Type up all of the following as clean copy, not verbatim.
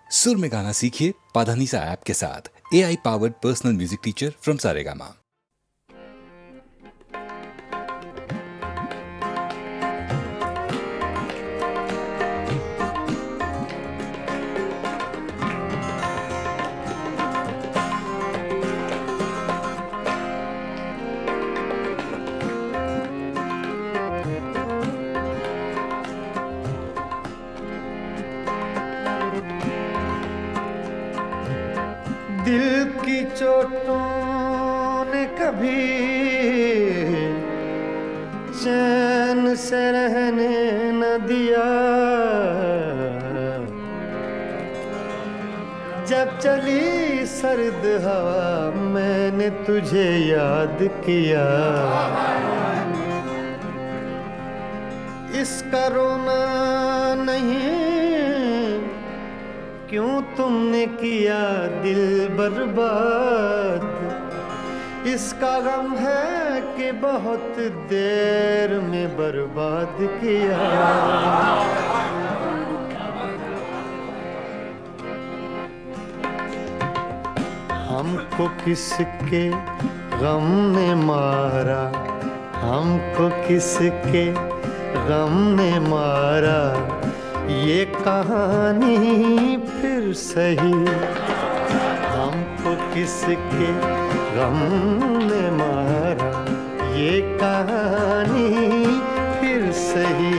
सुर में गाना सीखिए पाधानीसा ऐप के साथ। AI powered personal music teacher from Saregama. दिल की चोटों ने कभी चैन से रहने न दिया। जब चली सर्द हवा मैंने तुझे याद किया। इसका रोना नहीं क्यों तुमने किया दिल बर्बाद। इसका गम है कि बहुत देर में बर्बाद किया। हमको किसके गम ने मारा, हमको किसके गम ने मारा। ये कहानी फिर सही, हमको किसके गम ने मारा। ये कहानी फिर सही,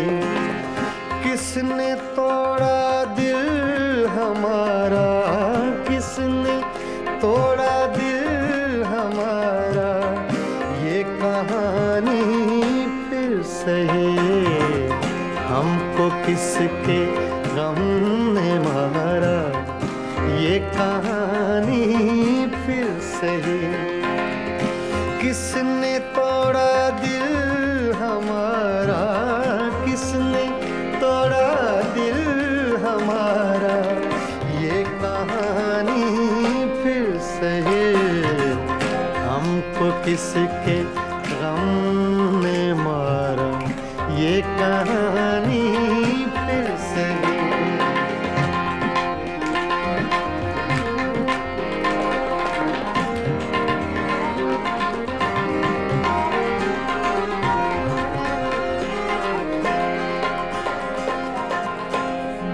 किसने तोड़ा दिल हमारा, किसने तोड़ा दिल हमारा। ये कहानी फिर सही, हमको किसके गम ने मारा। ये कहानी फिर सही, किसने तोड़ा दिल हमारा, किसने तोड़ा दिल हमारा। ये कहानी फिर सही, हमको किसके गम ने मारा। ये कहानी फिर सही।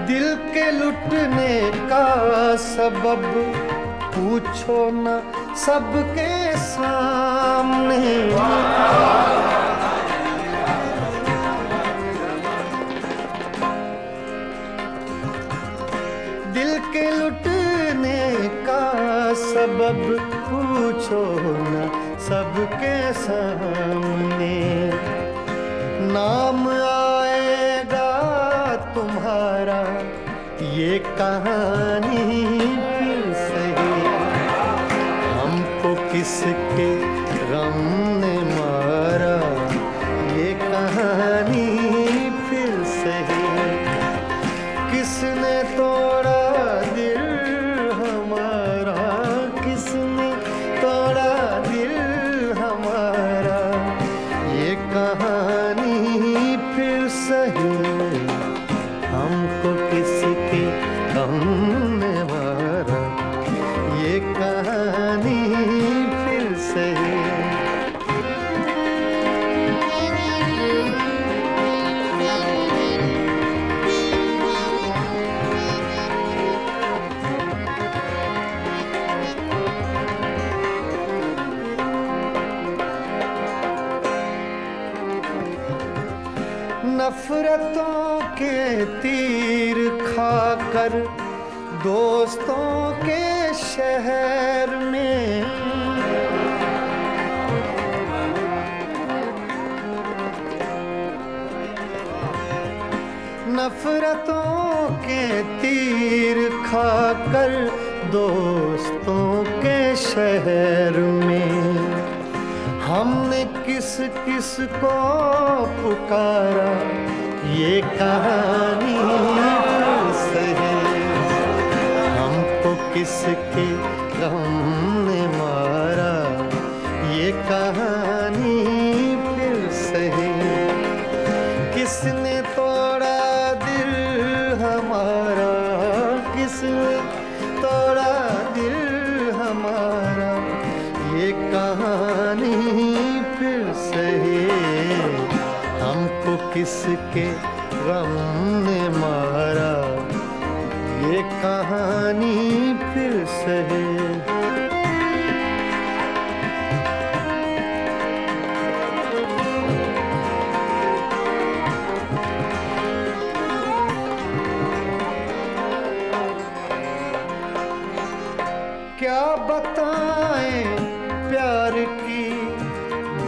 दिल के लुटने का सबब पूछो न सबके सामने। दिल के लुटने का सबब पूछो न सबके सामने। नाम आएगा तुम्हारा, ये कहानी फिर सही। हमको किसके गम ने मारा। ये कहानी फिर सही, किसने तोड़ा दिल हमारा, किसने तोड़ा दिल हमारा। ये कहानी फिर सही, हमको किसके गम ने मारा। ये कहानी फिर सही। नफरतों के तीर खाकर दोस्तों के शहर में। नफरतों के तीर खाकर दोस्तों के शहर में। हमने किस किस को पुकारा। ये कहानी फिर सही, हमको किसके गम ने मारा। ये कहानी फिर सही, किसने तोड़ा दिल हमारा, किसने तोड़ा दिल हमारा, ये कहानी फिर सही। हमको किसके गम ने मारा, ये कहानी फिर सही। क्या बताएं प्यार की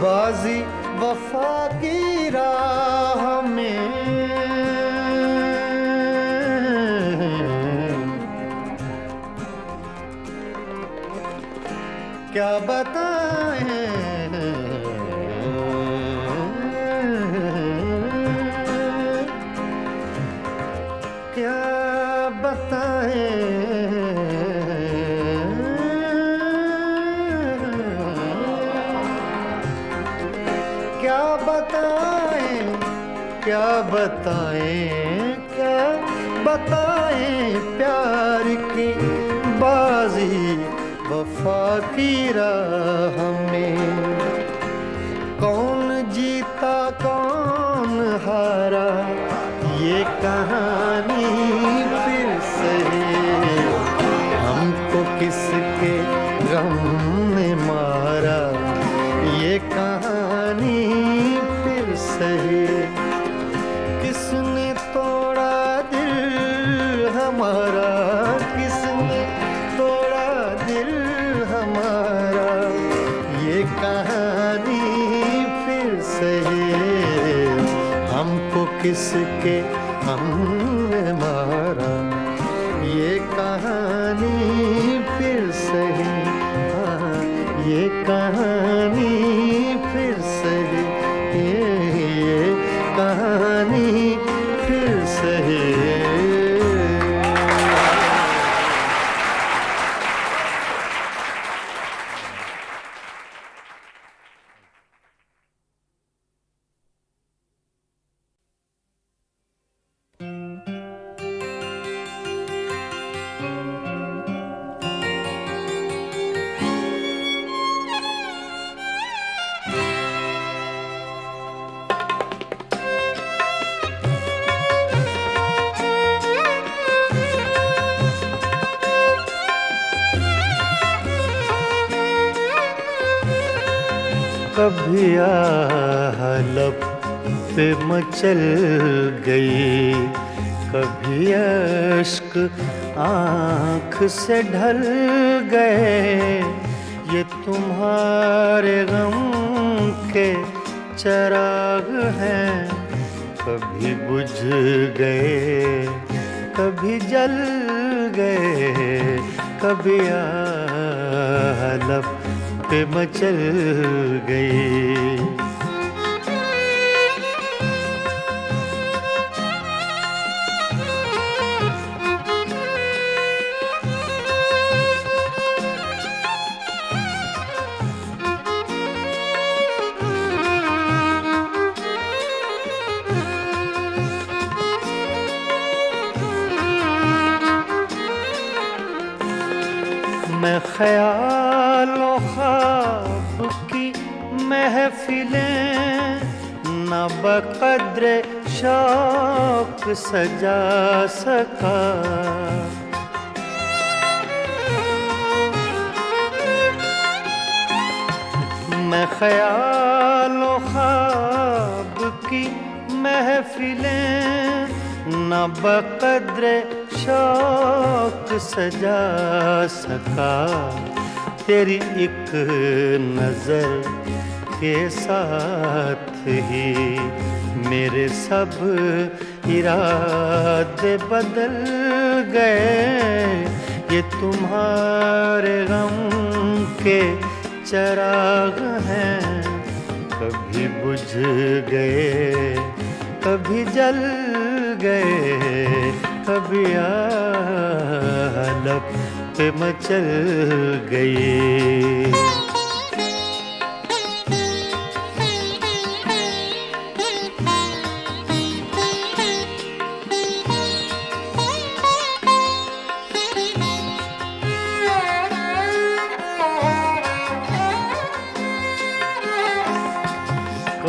बाजी वफा की राह में, क्या बताएं, क्या बताएं, क्या बताएं, क्या बताएं, क्या बताएं प्यार की बाजी वफा की राह में। कौन जीता कौन हारा, ये कहानी फिर सही। हमको किसके गम ने मारा, ये कहानी फिर सही। किसने तोड़ा दिल हमारा, किसने तोड़ा दिल हमारा, ये कहानी फिर सही। हमको किसके हमने मारा, ये कहानी फिर सही। हाँ, ये कहानी फिर सही, ये कहानी फिर सही। कभी लब पे मचल गई, कभी अश्क आँख से ढल गए। ये तुम्हारे गम के चिराग हैं, कभी बुझ गए कभी जल गए। कभी लब पे मचल गई। मैं ख्यालों ख्वाब की महफिलें न बक़द्रे शौक सजा सका। मैं ख्यालों ख्वाब की महफिलें न बक़द्रे शौक सजा सका। तेरी एक नजर के साथ ही मेरे सब इरादे बदल गए। ये तुम्हारे गम के चिराग हैं, कभी बुझ गए कभी जल गए। कभी लब पे मचल गई।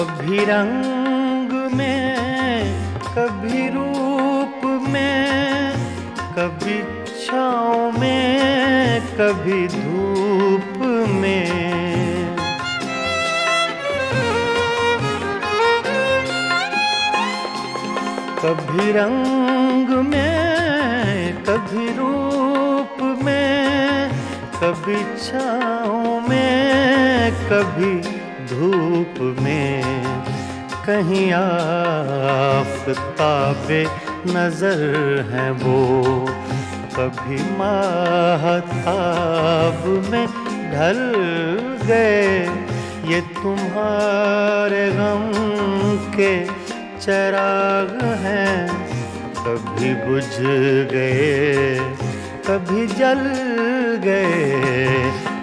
कभी रंग में, कभी रूप में, कभी छाँव में, कभी धूप में। कभी रंग में, कभी रूप में, कभी छाँव में, कभी धूप में। कहीं आफ़ताबे नजर हैं वो, कभी माहताब में ढल गए। ये तुम्हारे गम के चिराग हैं, कभी बुझ गए, कभी जल गए,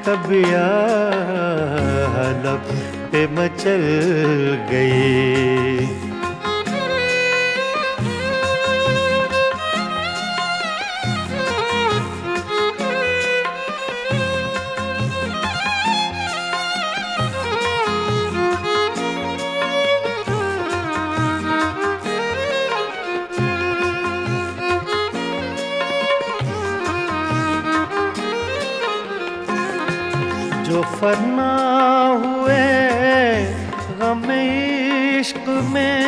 कभी लब पे मचल गए। जो फना हुए गम इश्क में,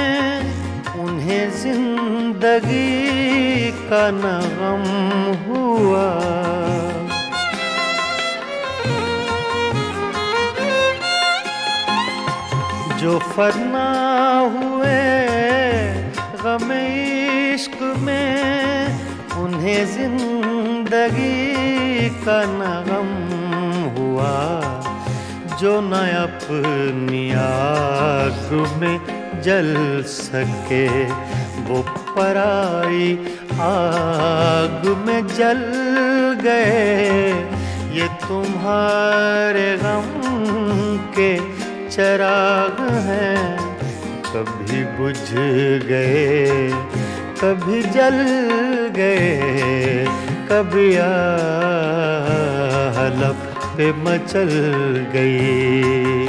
उन्हें जिंदगी का न गम हुआ। जो फना हुए गम इश्क में, उन्हें जिंदगी का न गम हुआ। जो न अपनी आग में जल सके, वो पराई आग में जल गए। ये तुम्हारे गम के चिराग हैं, कभी बुझ गए, कभी जल गए, कभी लब पे मचल गई।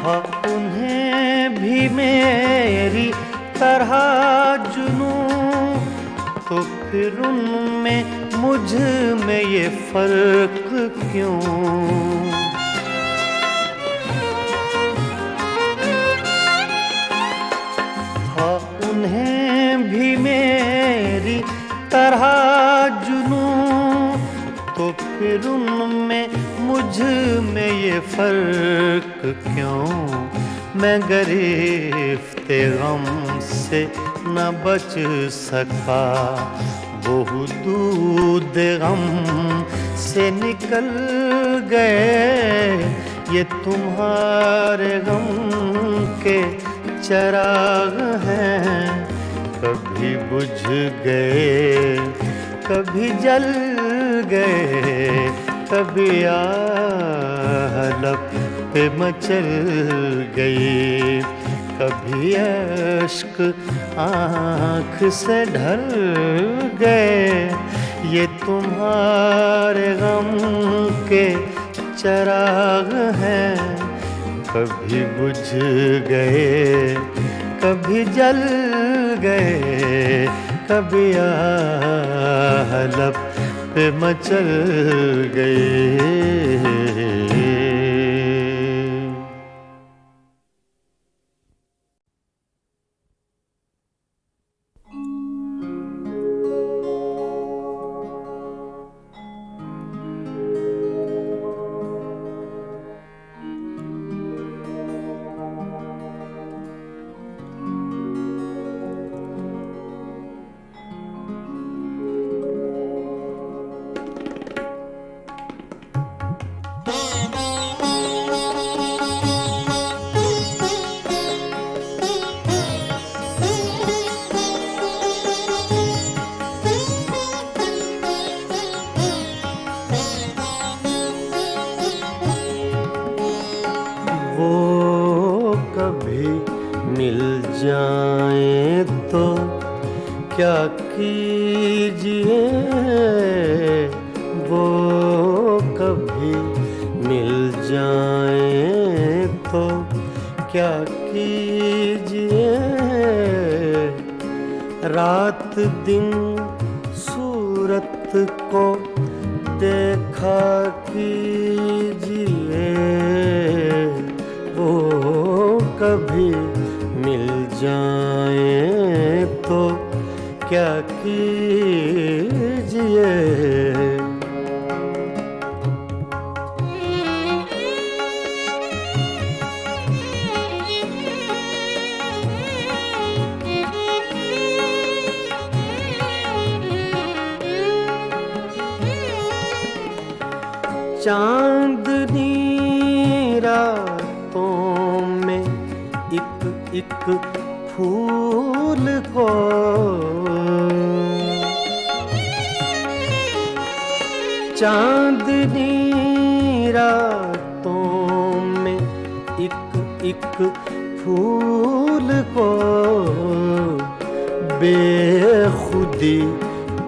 हाँ, उन्हें भी मेरी तरह जुनूं, तो फिर उनमें मुझ में ये फर्क क्यों? हाँ, उन्हें भी मेरी तरह जुनूं, तो फिर उनमें मुझ में ये फर्क क्यों? मैं गिरफ्ते गम से न बच सका, वो दूध गम से निकल गए। ये तुम्हारे गम के चिराग हैं, कभी बुझ गए, कभी जल गए, कभी लब पे मचल गई, कभी अश्क आँख से ढल गए। ये तुम्हारे गम के चिराग हैं, कभी बुझ गए, कभी जल गए, कभी लब पे मचल गए। क्या कीजिए वो कभी मिल जाए तो क्या कीजिए, रात दिन सूरत को देखा कीजिए वो कभी मिल जाए तो क्या कीजिए। चांदनी रातों में एक एक फूल को चांदनी रातों में एक एक फूल को बेखुदी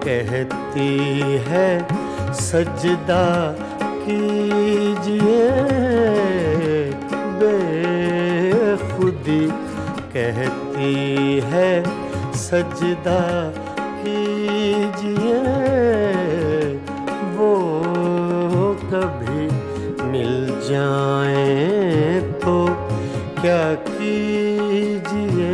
कहती है सजदा कीजिए, बेखुदी कहती है सजदा कीजिए वो कभी मिल जाए तो क्या कीजिए।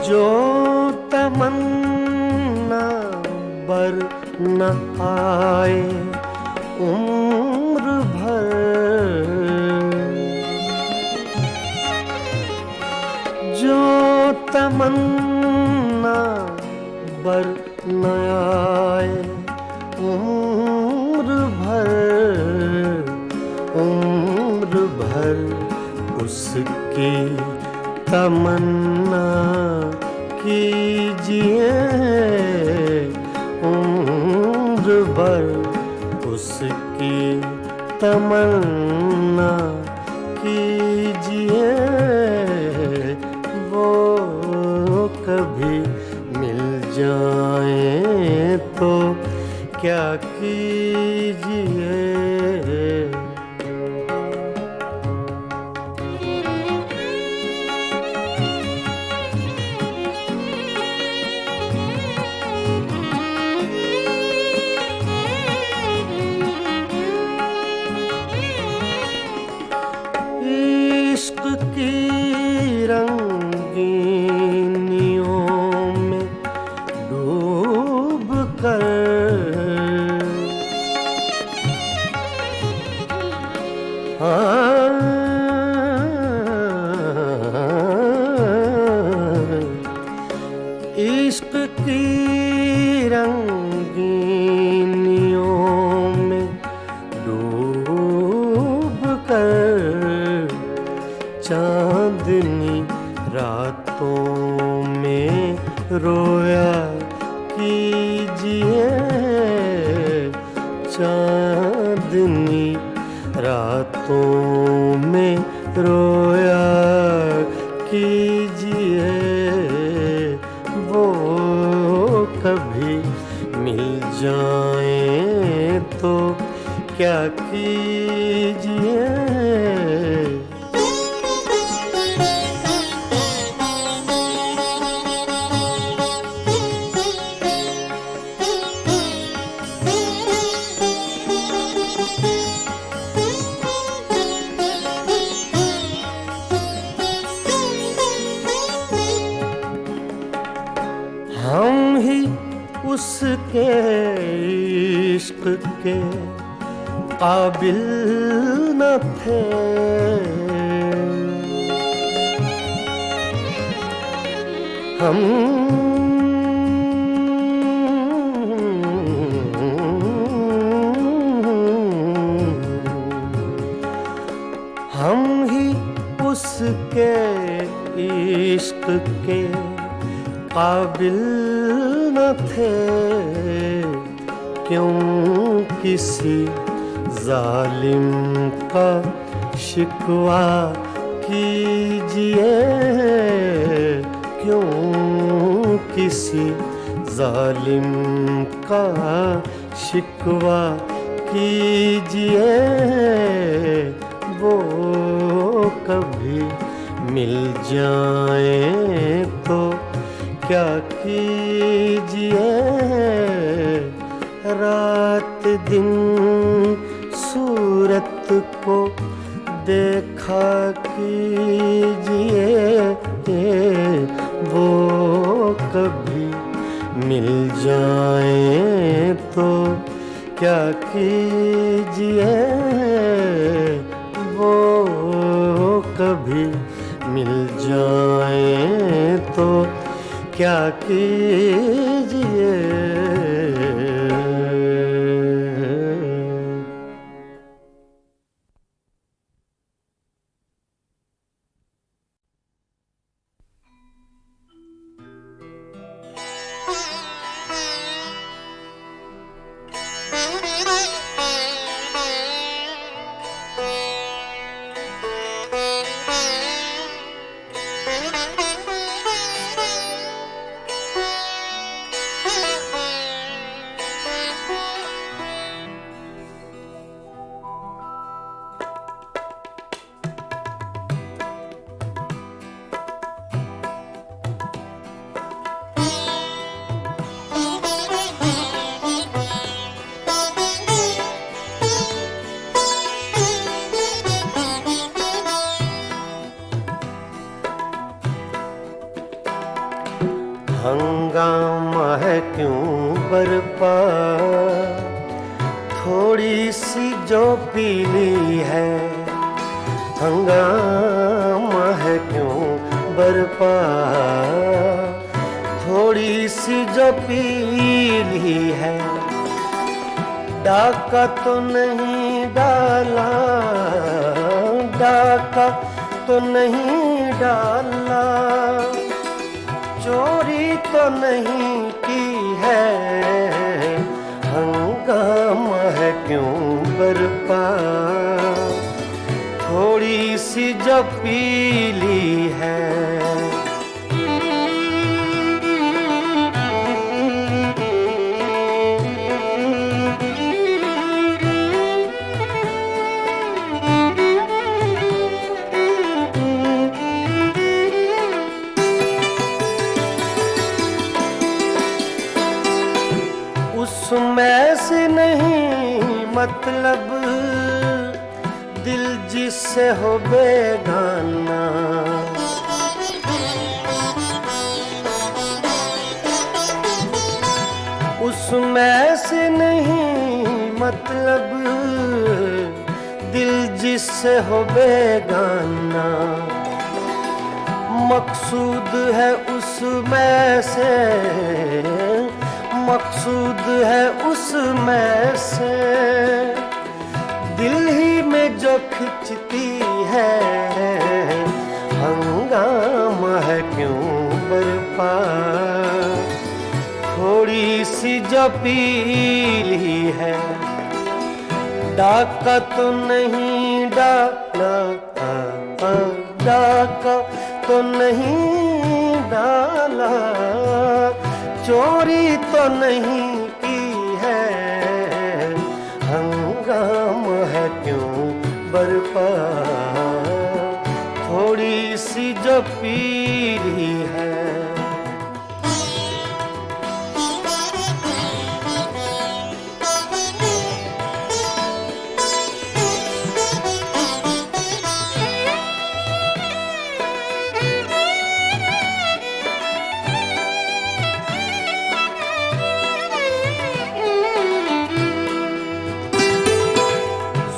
जो तमन्ना बर न आए उम्र भर, जो तमन्ना बर न आए उम्र भर उसकी तमन्ना कीजिए, उम्र भर उसकी तमन्ना कीजिए वो कभी मिल जाए तो क्या कीजिए। इश्क की रंगीनियों में डूब कर इश्क की रंगीनियों में डूब कर चांदनी रातों में रोया कीजिए, चांदनी रातों में रोया कीजिए वो कभी मिल जाए तो क्या कीजिए। हम ही उसके इश्क के काबिल न थे, हम ही उसके इश्क के काबिल न थे, क्यों किसी जालिम का शिकवा कीजिए, क्यों किसी जालिम का शिकवा कीजिए, वो कभी मिल जाए तो क्या कीजिए, रात दिन सूरत को देखा कीजिए, वो कभी मिल जाए तो क्या कीजिए, वो कभी मिल जाए तो क्या कीजिए। हंगामा है क्यों बरपा, थोड़ी सी जो पीली है, हंगामा है क्यों बरपा, थोड़ी सी जो पीली है, डाका तो नहीं डाला, डाका तो नहीं डाला, चोरी तो नहीं की है, हंगामा है क्यों बरपा, थोड़ी सी जो पीली है। उसमें से नहीं मतलब दिल जिससे हो बेगाना, उसमें से नहीं मतलब दिल जिससे हो बेगाना, मकसूद है उसमें से, मकसूद है उसमें से, दिल ही में जो खिंचती है, हंगामा है क्यों बरपा, थोड़ी सी जो पीली है, डाका तो नहीं डाला, डाका तो नहीं डाला, चोरी तो नहीं की है, हंगामा है क्यों बरपा, थोड़ी सी जो पीली है।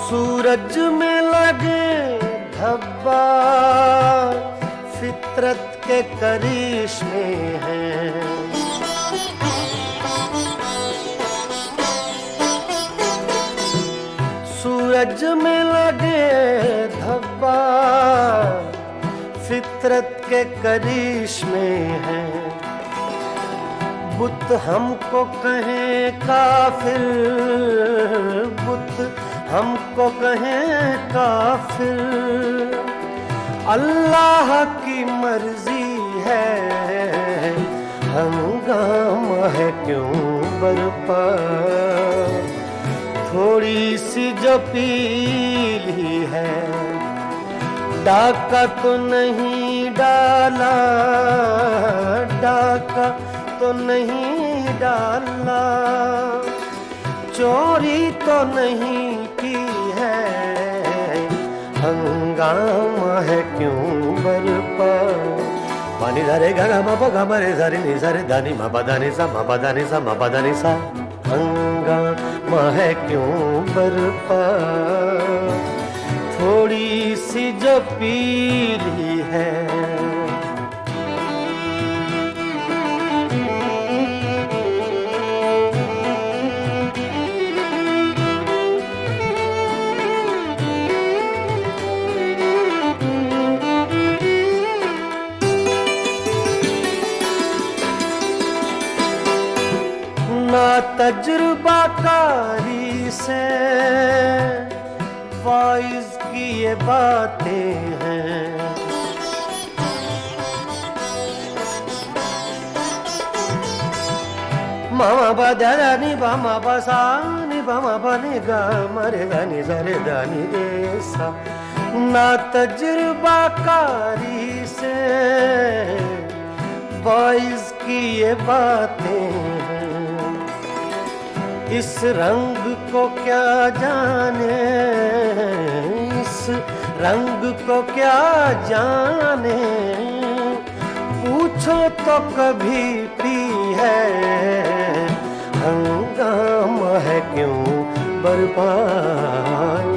सूरज में लगे धब्बा फितरत के करिश्मे हैं, सूरज में लगे धब्बा फितरत के करिश्मे हैं। बुत हमको कहें काफिर, बुत हमको कहें काफिर, अल्लाह की मर्जी है। हंगामा है क्यों बरपा, थोड़ी सी जो पीली है। डाका तो नहीं डाला, डाका तो नहीं डाला, चोरी तो नहीं की है। हंगामा है क्यों बरपा। पानी धरे गा मा पा गा मा रे सा रे नि सा रे धा नि मा पा धा नि सा मा पा धा नि सा मा पा धा नि सा। हंगामा है क्यों बरपा, थोड़ी सी जो पीली है। ना तजुर्बाकारी से वाइज की ये बातें हैं। मामा बा दा नि बा मा बा सा नि बा मा बा नि गा मा रे दा नि सा रे दा नि रे सा। ना तजुर्बाकारी से वाइज की ये बातें हैं। इस रंग को क्या जाने, इस रंग को क्या जाने, पूछो तो कभी पी है। हंगामा है क्यों बर्बाद,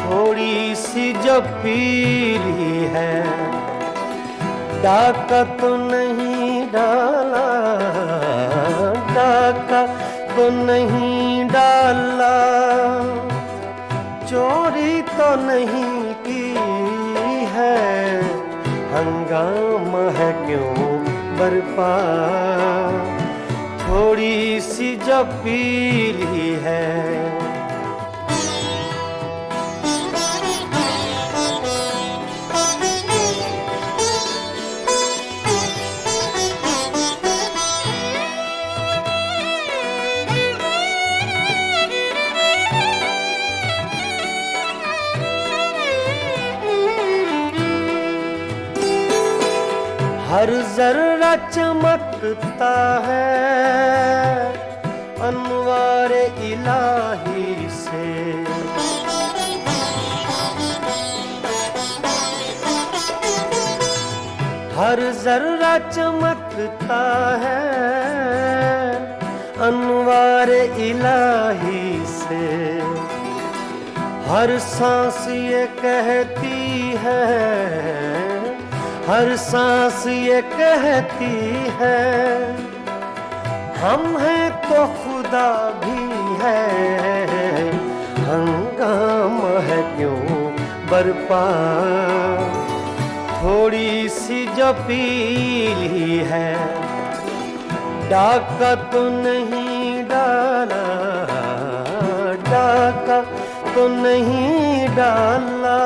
थोड़ी सी जो पीली है। डाका तो नहीं डाला, डाका तो नहीं डाला, चोरी तो नहीं की है। हंगामा है क्यों बरपा, थोड़ी सी जो पीली है। हर जर्रा चमकता है अनवारे इलाही से। हर जर्रा चमकता है अनवारे इलाही से। हर सांस ये कहती है, हर सांस ये कहती है, हम हैं तो खुदा भी है। हंगामा है क्यों बरपा, थोड़ी सी जो पीली है। डाका तो नहीं डाला, डाका तो नहीं डाला,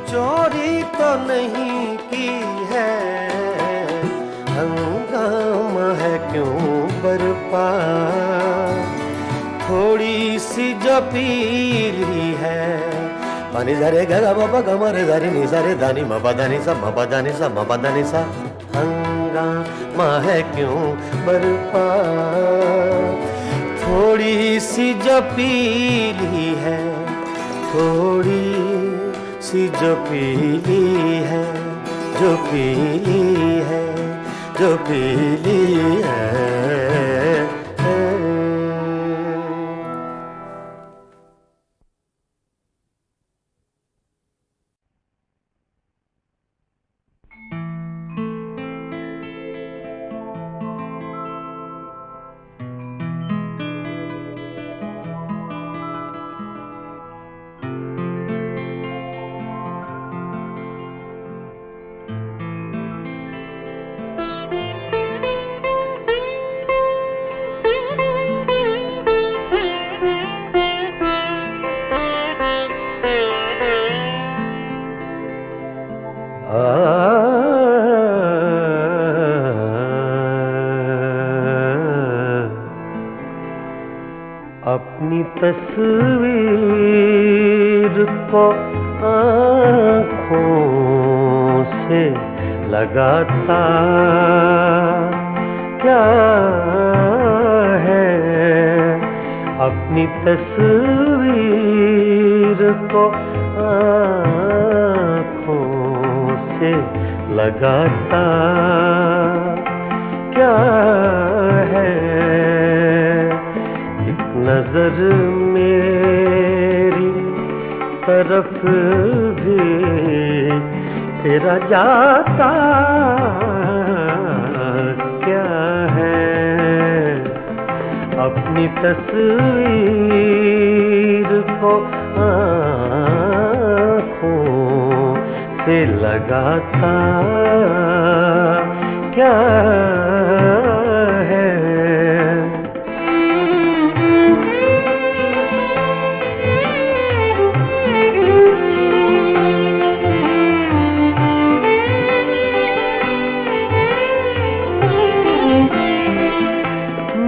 चोरी तो नहीं की है। हंगामा है क्यों बरपा, थोड़ी सी जो पीली है। पानी झरे गा मा पा गा मा रे धा नि सा रे धा नि मा पा धा नि सा मा पा धा नि सा मा पा धा नि सा। हंगामा है क्यों बरपा, थोड़ी सी जो पीली है। थोड़ी सी जो पीली है, जो पीली है, जो पीली है। अपनी तस्वीर को आँखों से लगाता क्या है, अपनी तस्वीर को आँखों से लगाता क्या है, एक नजर मेरी तरफ भी तेरा जाता क्या है, अपनी तस्वीर को आँखों से लगाता क्या है।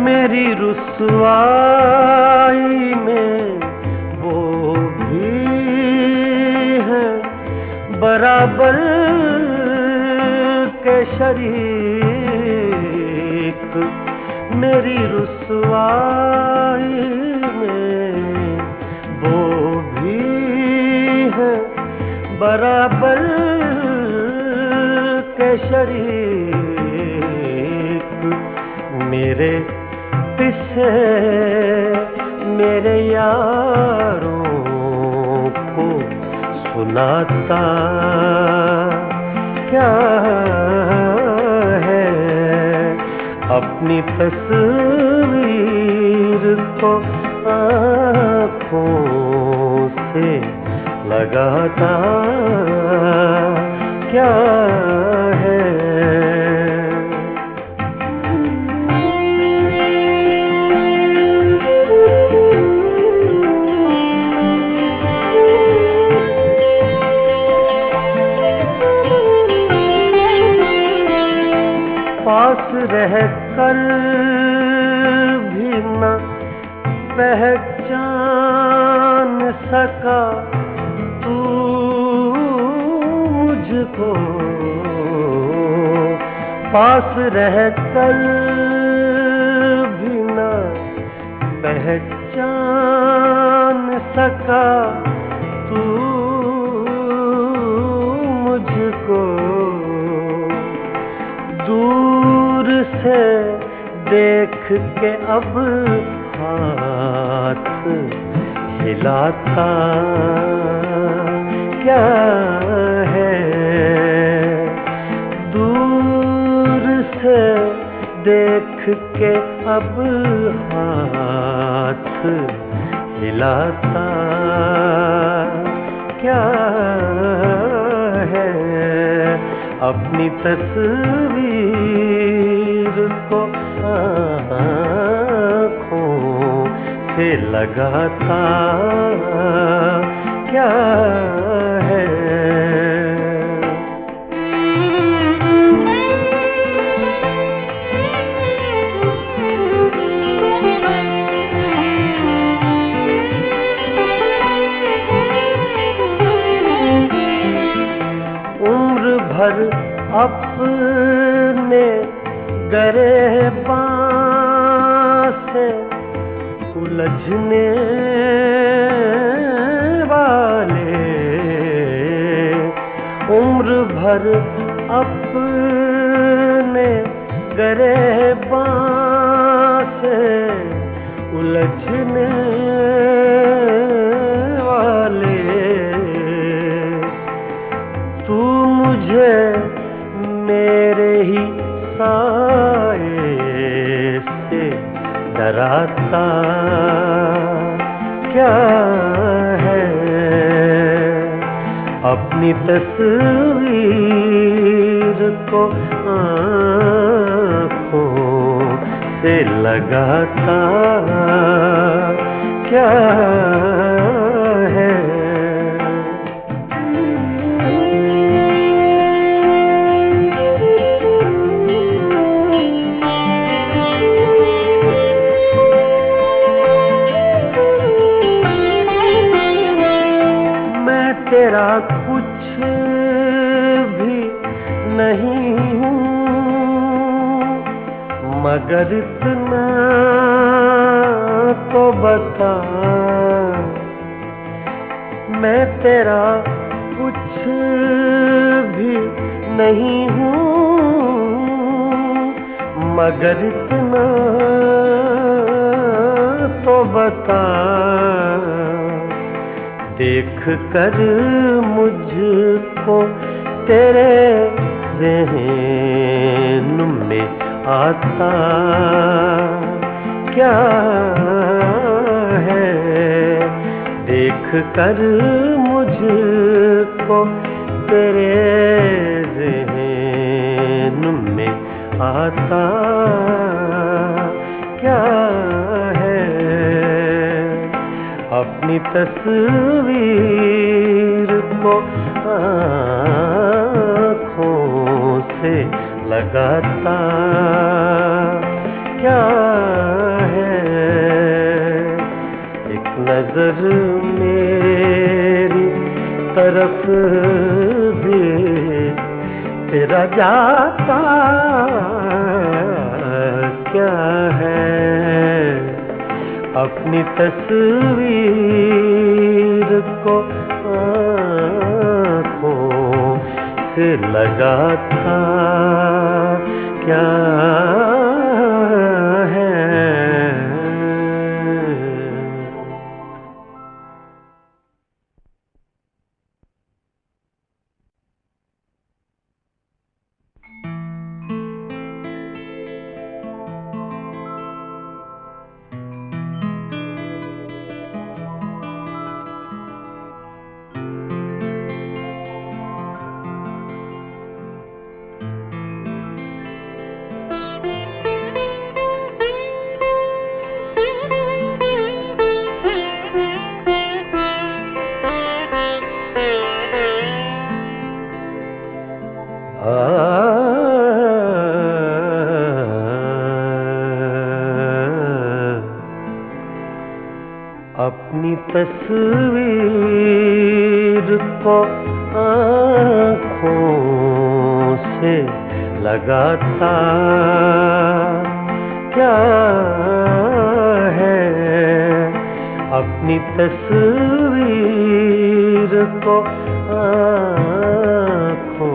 मेरी रुसवाई में वो भी है बराबर के शरीक, मेरी रुसवाई में वो भी है बराबर के शरीक, मेरे किसे मेरे यारों को सुनाता क्या है, अपनी तस्वीर को आँखों से लगाता क्या है। पास रह कर भी न पहचान सका तू मुझको, पास रह कर भी न पहचान सका तू मुझको, दूर से देख के अब हाथ हिलाता क्या है, दूर से देख के अब हाथ हिलाता क्या है, अपनी तस्वीर को आँखों से लगाता क्या है। उम्र भर अपने गिरबान से उलझने वाले, उम्र भर अपने गिरबान से उलझने वाले, तू मुझे मेरे ही साए से डराता क्या है, अपनी तस्वीर को आँखों से लगाता क्या है। नहीं हूँ, मगर इतना तो बता, मैं तेरा कुछ भी नहीं हूँ, मगर इतना तो बता, देख कर मुझको तेरे ज़हन में आता क्या है, देख कर मुझको तेरे ज़हन में आता क्या है, अपनी तस्वीर को आँखों से लगाता क्या है, एक नजर मेरी तरफ भी तेरा जाता क्या है, अपनी तस्वीर को आँखों से लगाता क्या है। अपनी तस्वीर को आँखों से लगाता क्या है, अपनी तस्वीर को आँखों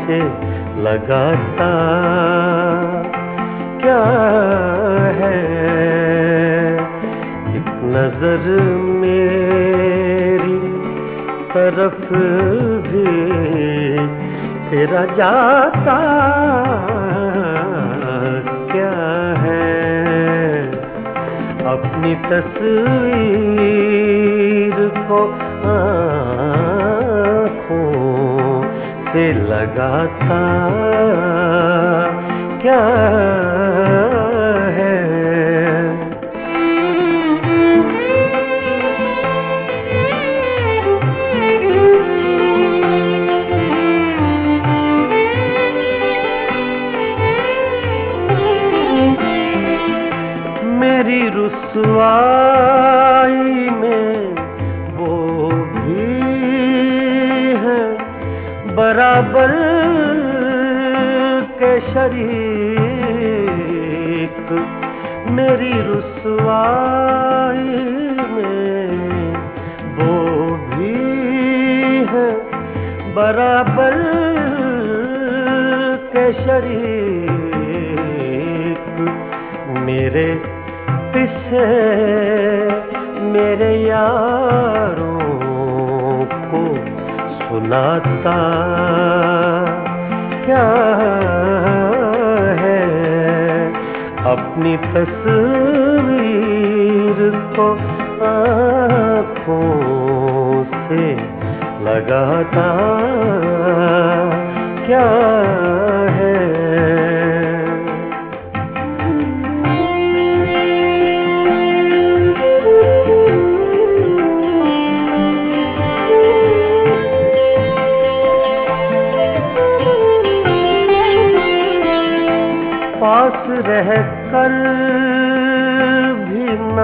से लगाता क्या है, नजर मेरी तरफ भी तेरा जाता क्या है, अपनी तस्वीर को आँखों से लगाता क्या है। मेरी रुसवाई में वो भी है बराबर के शरीक, मेरी रुसवाई में वो भी है बराबर के शरीक, मेरे किसे मेरे यारों को सुनाता क्या है, अपनी तस्वीर को आँखों से लगाता क्या है। पास रह कर भी न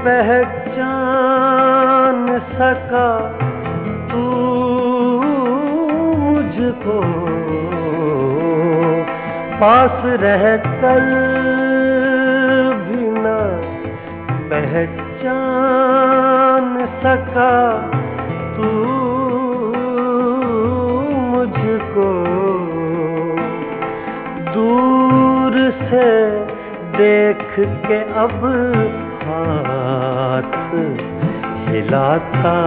पहचान सका तू मुझको, मुझको पास रह कर भी न पहचान सका तू मुझको दूर से देख के अब हाथ हिलाता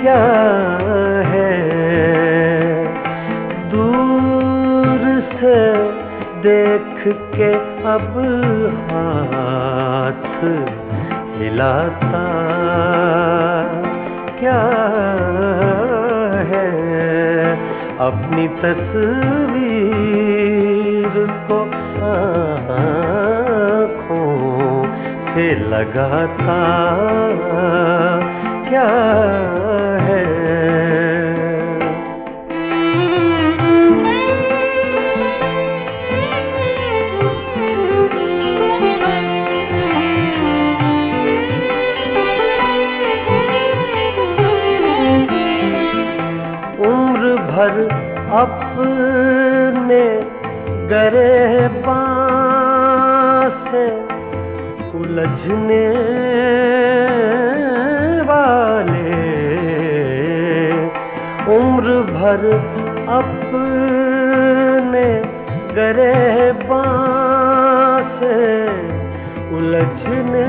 क्या है दूर से देख के अब हाथ हिलाता क्या है अपनी तस्वीर को आँखों से लगाता क्या है भर अपने गिरबान से उलझने वाले उम्र भर अपने गिरबान से उलझने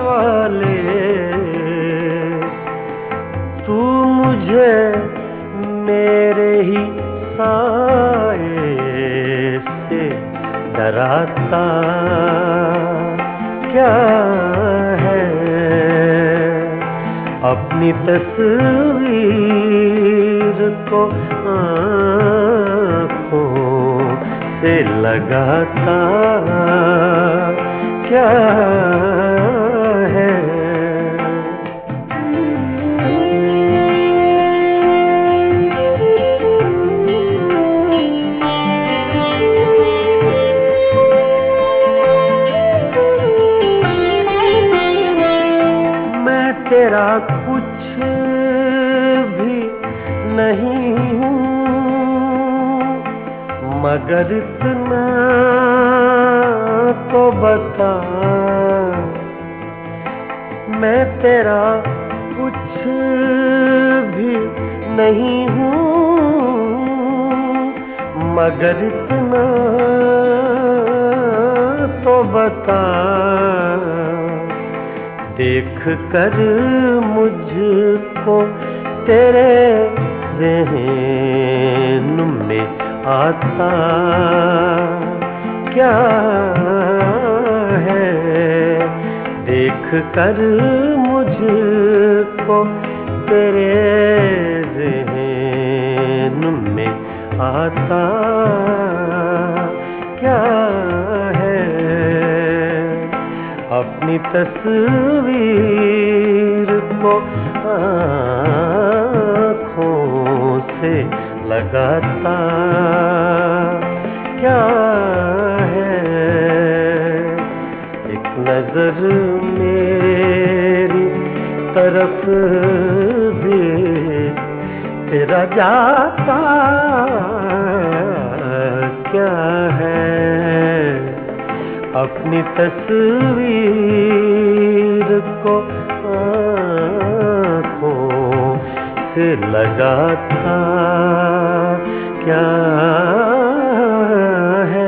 वाले तू मुझे मेरे ही साए से डराता क्या है अपनी तस्वीर को आँखों से लगाता क्या है तेरा कुछ भी नहीं हूँ मगर इतना तो बता मैं तेरा कुछ भी नहीं हूँ मगर इतना तो बता देख कर मुझको तेरे ज़हन में आता क्या है देख कर मुझको तेरे ज़हन में आता क्या है अपनी तस्वीर को आँखों से लगाता क्या है एक नजर मेरी तरफ भी तेरा जाता क्या है अपनी तस्वीर को आँखों से लगाता क्या है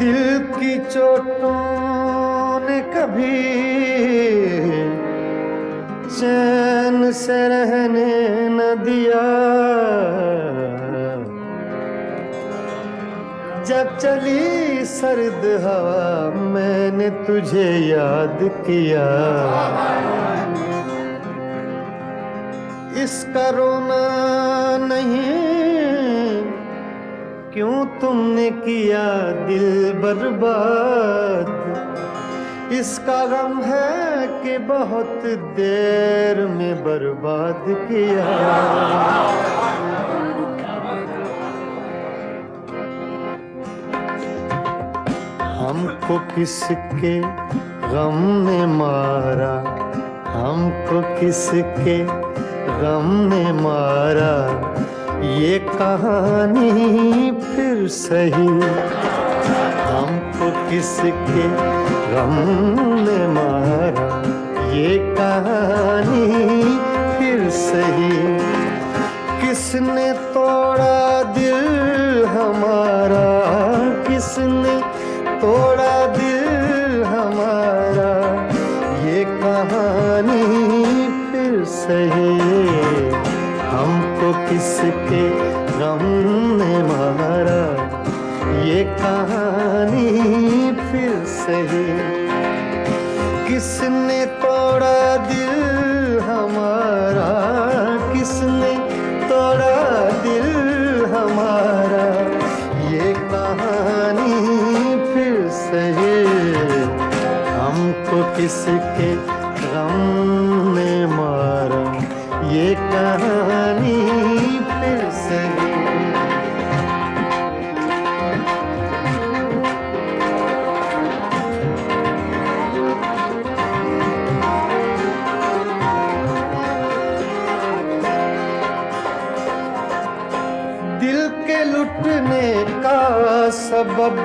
दिल की चोटों ने कभी चैन से रहने न दिया जब चली की सर्द हवा मैंने तुझे याद किया, इसका रोना नहीं, क्यों तुमने किया दिल बर्बाद, इसका गम है कि बहुत देर में बर्बाद किया। हमको किसके गम ने मारा, हमको किसके गम ने मारा, ये कहानी फिर सही। हमको किसके गम ने मारा, ये कहानी फिर सही। किसने तोड़ा दिल हमारा, किसने तोड़ा दिल हमारा, ये कहानी फिर सही। हमको किसके गम ने मारा, ये कहानी फिर सही। किसने तोड़ा दिल हमारा, किसने तोड़ा दिल हमारा, ये कहानी फिर सही। हमको किसके गम ने मारा, ये कहानी फिर सही। दिल के लुटने का सबब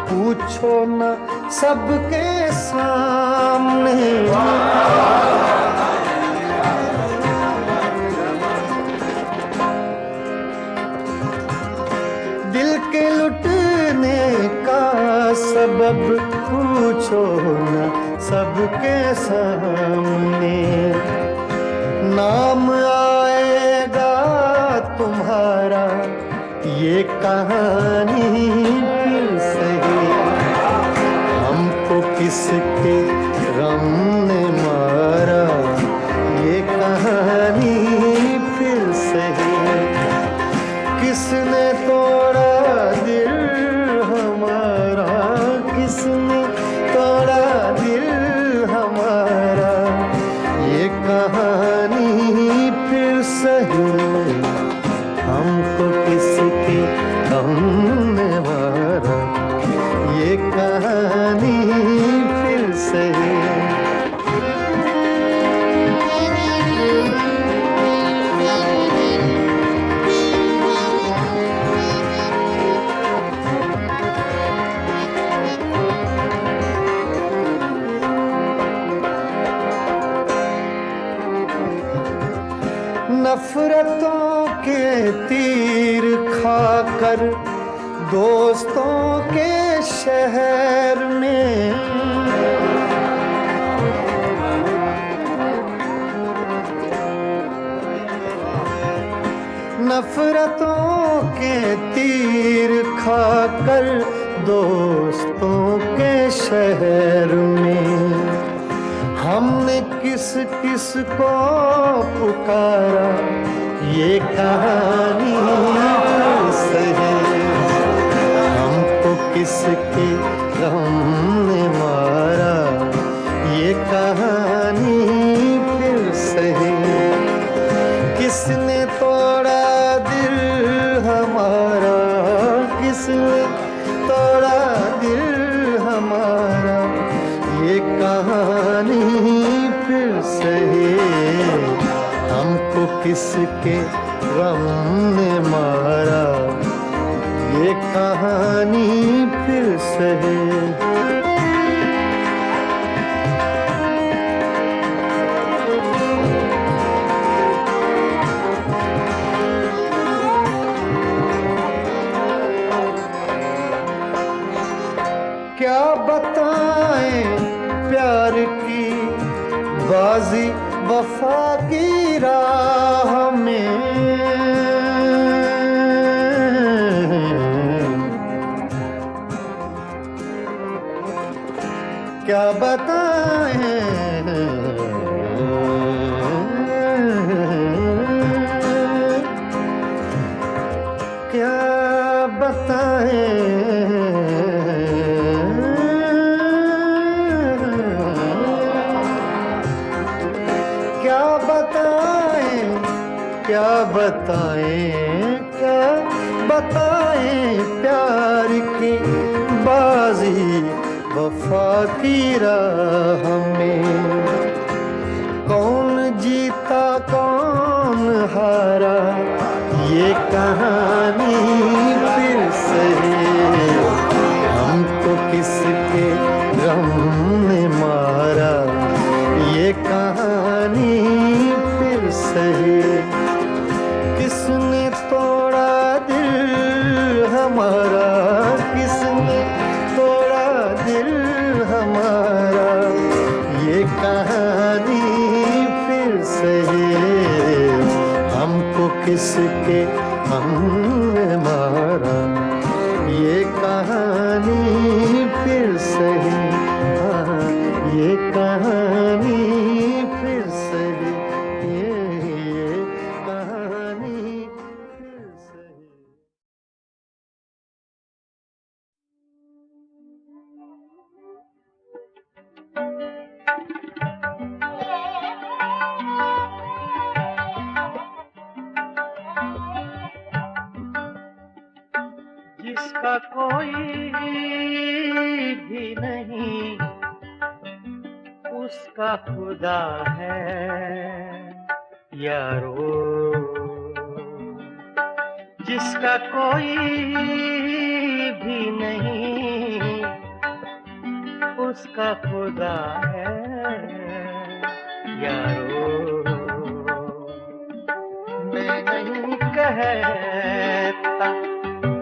पूछो न सबके सामने, दिल के लुटने का सबब पूछो न सबके सामने। नाम आएगा तुम्हारा, ये कहानी फिर सही। हमको किसके गम ने मारा, ये कहानी फिर सही। किसने तोड़ा दिल हमारा, किसने तोड़ा दिल हमारा, ये कहानी फिर सही। हमको किसके गम ने मारा, ये कहानी फिर सही। नफरतों के तीर खाकर दोस्तों के शहर में, नफरतों के तीर खाकर दोस्तों के शहर में, हमने किस किस को पुकारा, ये कहानी सही। हमको किसके गम ने मारा, ये कहानी फिर सही। किसने तोड़ा दिल हमारा, किसने तोड़ा दिल हमारा, ये कहानी फिर सही। हमको किसके गम ने मारा, ये कहानी फिर सही। क्या बताएं प्यार की बाजी वफा की राह में, बताएं, क्या बताएं, क्या बताएं, क्या बताएं प्यार की बाजी वफा की राह में। कौन जीता कौन हारा ये कहानी फिर सही, हमको किसके गम ने मारा ये कहानी फिर सही। किसने तोड़ा दिल हमारा, किसने तोड़ा दिल हमारा ये कहानी फिर सही, हमको किसके हमने मारा ये कहानी फिर सही। हाँ, ये कहानी फिर सही, ये कहानी फिर सही। जिसका कोई भी नहीं उसका खुदा है यारो, जिसका कोई भी नहीं उसका खुदा है यारो। मैं नहीं कहता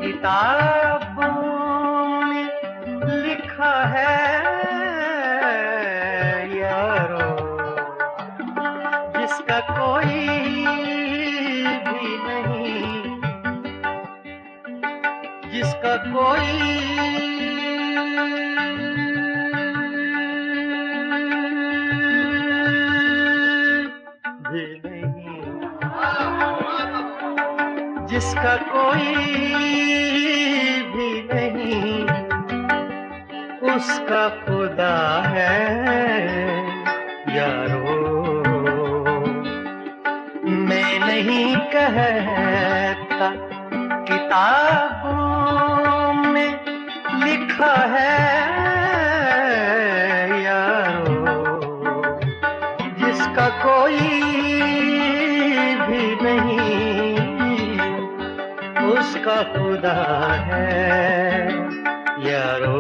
किताबों में लिखा है यारो, जिसका कोई भी नहीं, जिसका कोई भी नहीं, जिसका कोई भी नहीं उसका खुदा है यारो। मैं नहीं कहता किताबों में लिखा है यारो, जिसका कोई भी नहीं उसका खुदा है यारो।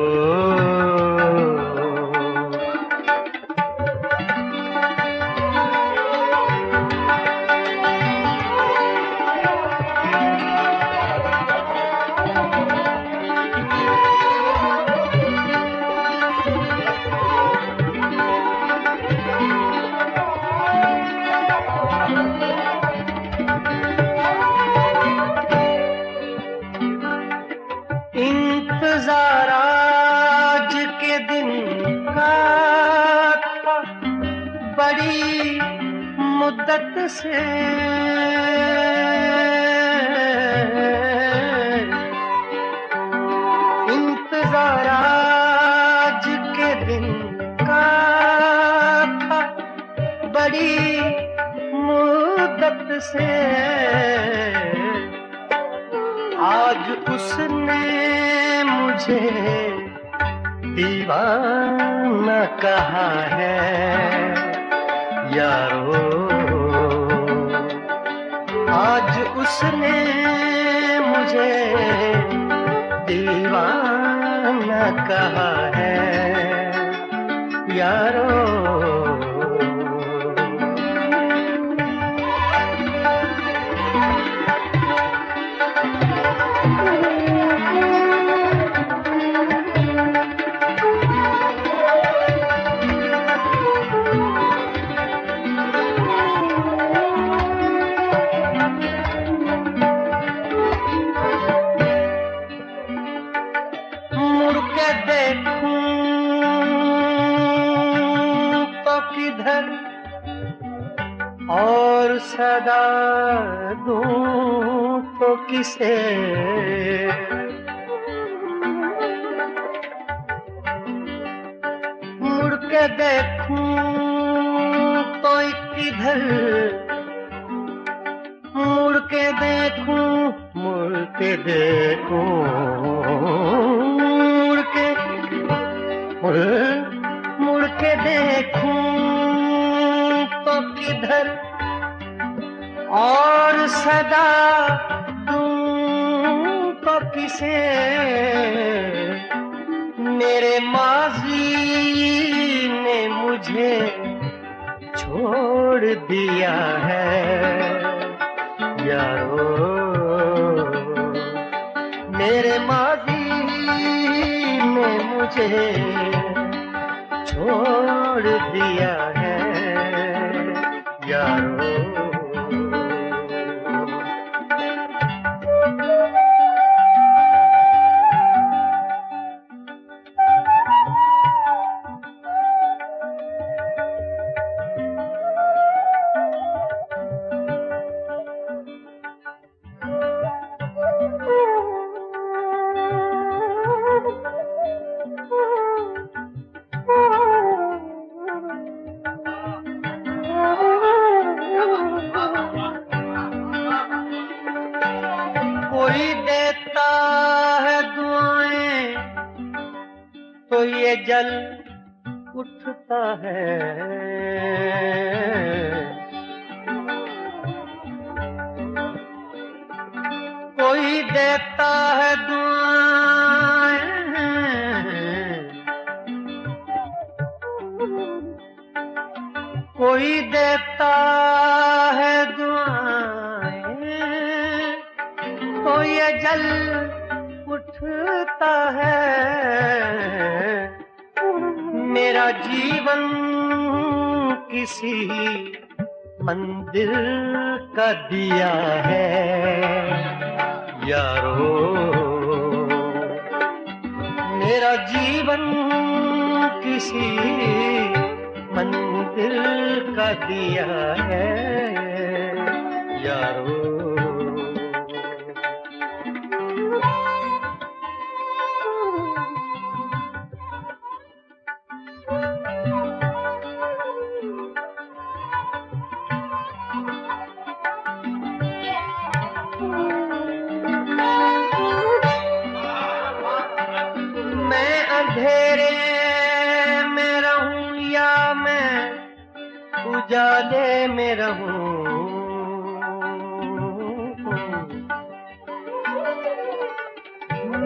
इंतजार आज के दिन का था बड़ी मुद्दत से, इंतजार आज के दिन का था बड़ी मुद्दत से। आज उसने मुझे दीवाना कहा है यारो, आज उसने मुझे दीवाना कहा है यारो। किधर और सदा दूं तो किसे, मुड़ के देखूं तो किधर, मुड़ के देखूं, मुड़ के देखूं, मुड़ के देखूं तो किधर और सदा दूं तो किसे, मेरे माजी ने मुझे छोड़ दिया है यारो, मेरे माजी ने मुझे छोड़ दिया है यारो। कोई देता है दुआएं तो ये जल उठता है, कोई देता है दुआएं, कोई देता है दुआएं तो ये जल उठता है, मेरा जीवन किसी मंदिर का दिया है यारो, मेरा जीवन किसी मंदिर का दिया है यारो। मैं अंधेरे में रहूं या मैं उजाले में रहूं,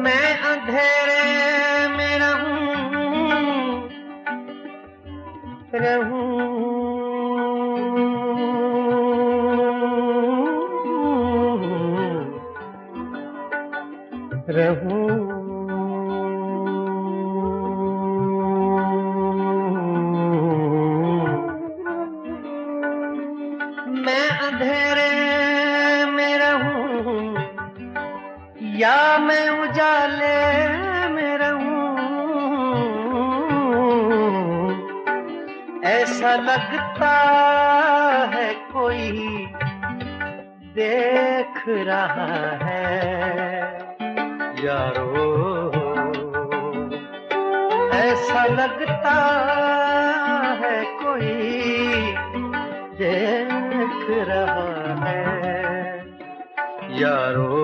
मैं अंधेरे में रहूं मैं अंधेरे में रहूं या मैं उजाले में रहूं, ऐसा लगता है कोई देख रहा है यारो, ऐसा लगता है कोई देख रहा है यारो,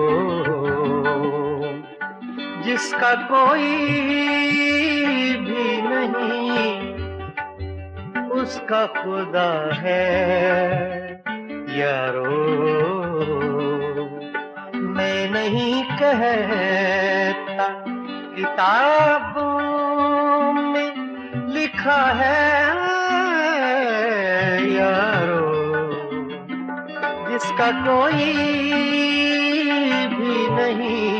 जिसका कोई भी नहीं उसका खुदा है यारो। मैं नहीं कहता किताबों में लिखा है यारो, जिसका कोई भी नहीं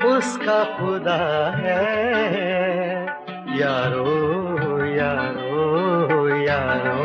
उसका खुदा है यारो यारो यारो।